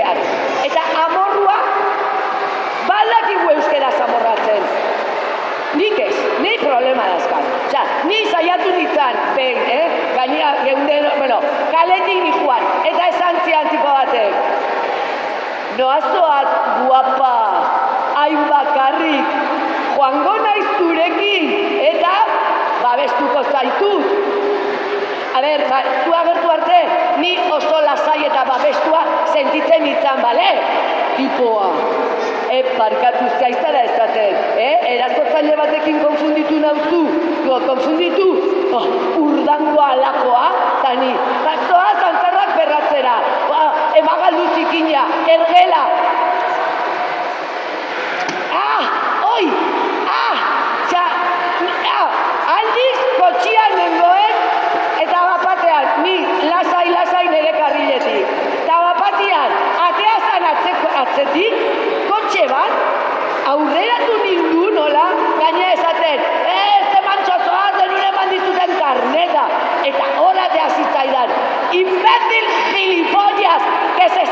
behar. Eta amorrua, baldakigu euskeraz amorratzen. Nik ez, nik problema dazkan. Osa, ni saiatu ditzan, gaina geunden, kaletik nikuan, eta esan zian tipo batek. Noazoaz, guapa, hain bakarrik, joango naiz zurekin, eta babestuko zaitut. A ber, zu agertu arte, ni oso lasai eta babestua sentitzen nintzen, bale? Tipoa. Barkatu zaizara esaten, erazotzaile batekin konfunditu nauzu, konfunditu, urdangoa alakoa, eta ni, zoa zantzarrak berratzera, emagaldu zikina, ergela. Aldiz, kotxian nengoen, eta bapatean, ni lasai nire karriletik. Eta bapatean, ateazan atzetik, kotxe bat, aurreratu nindu nola, gaina esaten, zeman txozoaz, denire mandizuten karneta. Eta hola te zitzaidan, imbécil gilipollas, que se